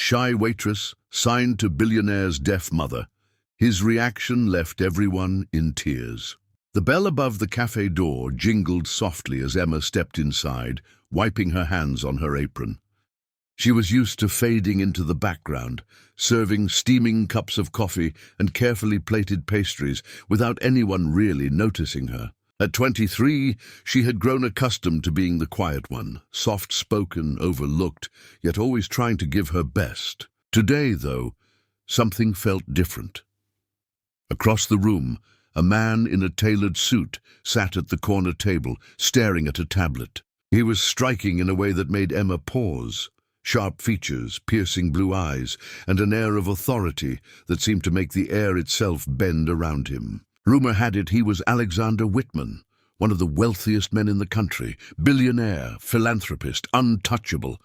shy waitress, signed to Billionaire's deaf mother. His reaction left everyone in tears. The bell above the cafe door jingled softly as Emma stepped inside, wiping her hands on her apron. She was used to fading into the background, serving steaming cups of coffee and carefully plated pastries without anyone really noticing her. At 23, she had grown accustomed to being the quiet one, soft-spoken, overlooked, yet always trying to give her best. Today, though, something felt different. Across the room, a man in a tailored suit sat at the corner table, staring at a tablet. He was striking in a way that made Emma pause. Sharp features, piercing blue eyes, and an air of authority that seemed to make the air itself bend around him. Rumor had it he was Alexander Whitman, one of the wealthiest men in the country, billionaire, philanthropist, untouchable.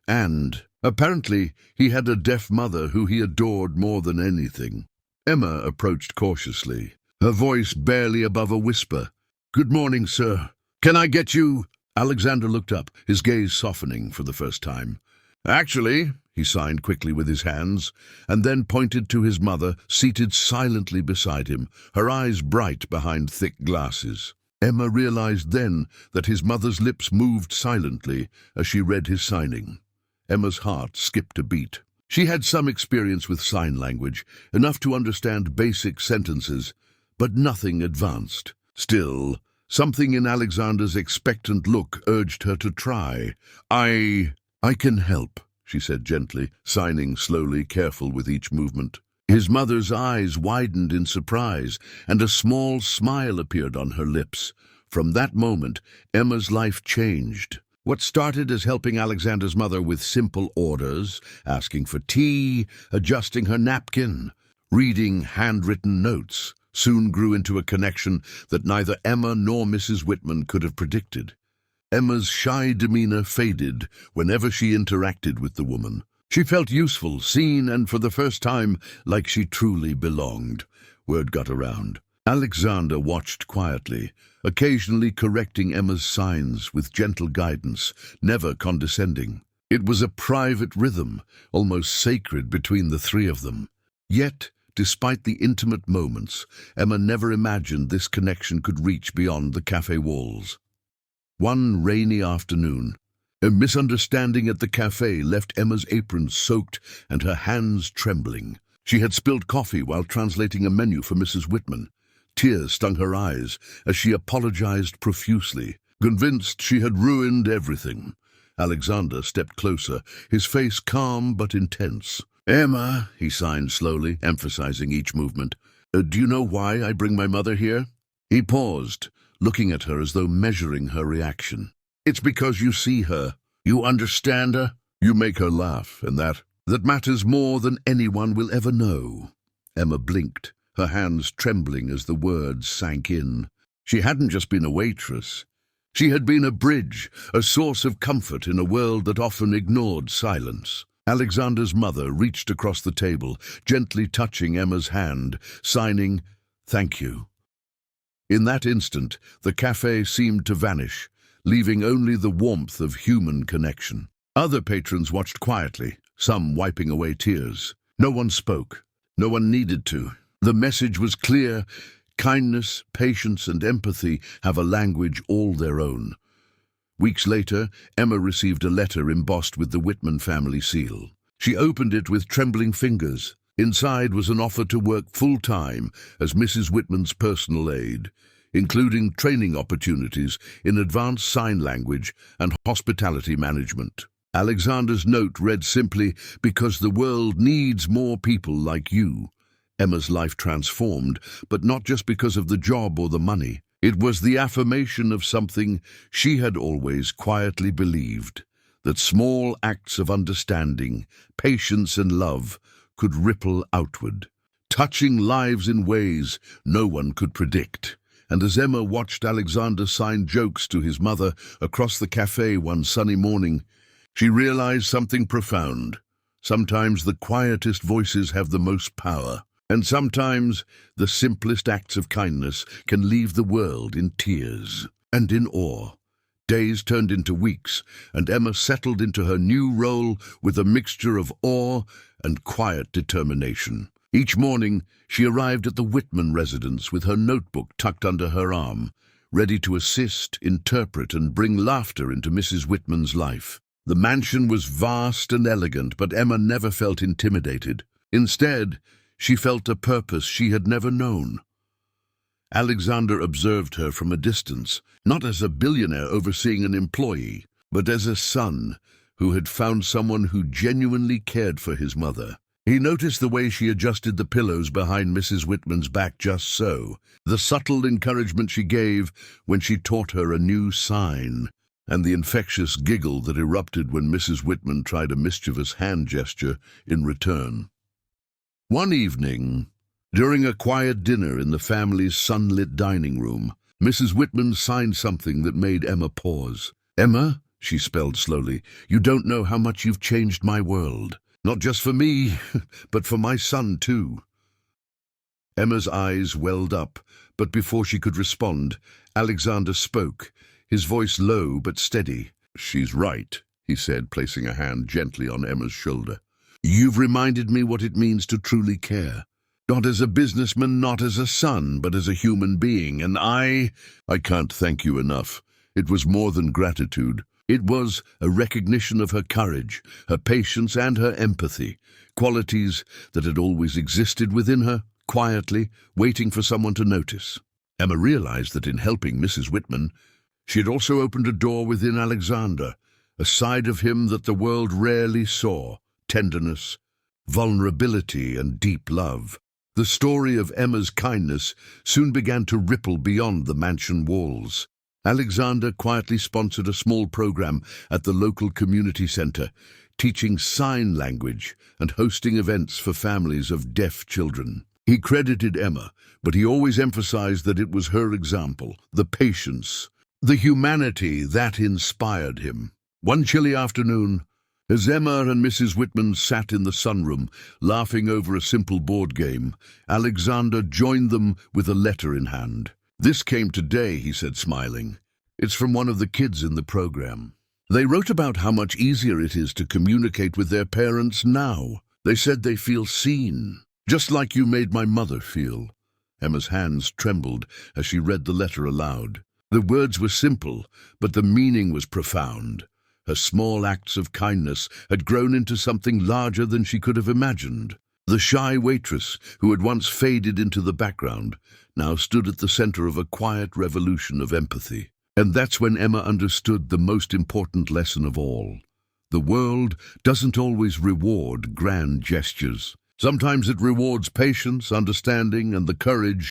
And, apparently, he had a deaf mother who he adored more than anything. Emma approached cautiously, her voice barely above a whisper. "Good morning, sir. Can I get you?" Alexander looked up, his gaze softening for the first time. "Actually," he signed quickly with his hands, and then pointed to his mother, seated silently beside him, her eyes bright behind thick glasses. Emma realized then that his mother's lips moved silently as she read his signing. Emma's heart skipped a beat. She had some experience with sign language, enough to understand basic sentences, but nothing advanced. Still, something in Alexander's expectant look urged her to try. I can help," she said gently, signing slowly, careful with each movement. His mother's eyes widened in surprise, and a small smile appeared on her lips. From that moment, Emma's life changed. What started as helping Alexander's mother with simple orders, asking for tea, adjusting her napkin, reading handwritten notes, soon grew into a connection that neither Emma nor Mrs. Whitman could have predicted. Emma's shy demeanor faded whenever she interacted with the woman. She felt useful, seen, and for the first time, like she truly belonged. Word got around. Alexander watched quietly, occasionally correcting Emma's signs with gentle guidance, never condescending. It was a private rhythm, almost sacred between the three of them. Yet, despite the intimate moments, Emma never imagined this connection could reach beyond the cafe walls. One rainy afternoon, a misunderstanding at the cafe left Emma's apron soaked and her hands trembling. She had spilled coffee while translating a menu for Mrs. Whitman. Tears stung her eyes as she apologized profusely, convinced she had ruined everything. Alexander stepped closer, his face calm but intense. "Emma," he signed slowly, emphasizing each movement. "Do you know why I bring my mother here?" He paused, looking at her as though measuring her reaction. "It's because you see her. You understand her. You make her laugh, and that matters more than anyone will ever know." Emma blinked, her hands trembling as the words sank in. She hadn't just been a waitress. She had been a bridge, a source of comfort in a world that often ignored silence. Alexander's mother reached across the table, gently touching Emma's hand, signing, "Thank you." In that instant, the cafe seemed to vanish, leaving only the warmth of human connection. Other patrons watched quietly, some wiping away tears. No one spoke. No one needed to. The message was clear. Kindness, patience, and empathy have a language all their own. Weeks later, Emma received a letter embossed with the Whitman family seal. She opened it with trembling fingers. Inside was an offer to work full-time as Mrs. Whitman's personal aide, including training opportunities in advanced sign language and hospitality management. Alexander's note read simply, "Because the world needs more people like you." Emma's life transformed, but not just because of the job or the money. It was the affirmation of something she had always quietly believed, that small acts of understanding, patience and love could ripple outward, touching lives in ways no one could predict. And as Emma watched Alexander sign jokes to his mother across the cafe one sunny morning, she realized something profound. Sometimes the quietest voices have the most power, and sometimes the simplest acts of kindness can leave the world in tears and in awe. Days turned into weeks, and Emma settled into her new role with a mixture of awe and quiet determination. Each morning, she arrived at the Whitman residence with her notebook tucked under her arm, ready to assist, interpret, and bring laughter into Mrs. Whitman's life. The mansion was vast and elegant, but Emma never felt intimidated. Instead, she felt a purpose she had never known. Alexander observed her from a distance, not as a billionaire overseeing an employee, but as a son who had found someone who genuinely cared for his mother. He noticed the way she adjusted the pillows behind Mrs. Whitman's back just so, the subtle encouragement she gave when she taught her a new sign, and the infectious giggle that erupted when Mrs. Whitman tried a mischievous hand gesture in return. One evening, during a quiet dinner in the family's sunlit dining room, Mrs. Whitman signed something that made Emma pause. "Emma," she spelled slowly, "you don't know how much you've changed my world. Not just for me, but for my son too." Emma's eyes welled up, but before she could respond, Alexander spoke, his voice low but steady. "She's right," he said, placing a hand gently on Emma's shoulder. "You've reminded me what it means to truly care. Not as a businessman, not as a son, but as a human being. And I can't thank you enough. It was more than gratitude. It was a recognition of her courage, her patience, and her empathy, qualities that had always existed within her, quietly, waiting for someone to notice." Emma realized that in helping Mrs. Whitman, she had also opened a door within Alexander, a side of him that the world rarely saw: tenderness, vulnerability, and deep love. The story of Emma's kindness soon began to ripple beyond the mansion walls. Alexander quietly sponsored a small program at the local community center, teaching sign language and hosting events for families of deaf children. He credited Emma, but he always emphasized that it was her example, the patience, the humanity that inspired him. One chilly afternoon, as Emma and Mrs. Whitman sat in the sunroom, laughing over a simple board game, Alexander joined them with a letter in hand. "This came today," he said, smiling. "It's from one of the kids in the program. They wrote about how much easier it is to communicate with their parents now. They said they feel seen, just like you made my mother feel." Emma's hands trembled as she read the letter aloud. The words were simple, but the meaning was profound. Her small acts of kindness had grown into something larger than she could have imagined. The shy waitress, who had once faded into the background, now stood at the center of a quiet revolution of empathy. And that's when Emma understood the most important lesson of all. The world doesn't always reward grand gestures. Sometimes it rewards patience, understanding, and the courage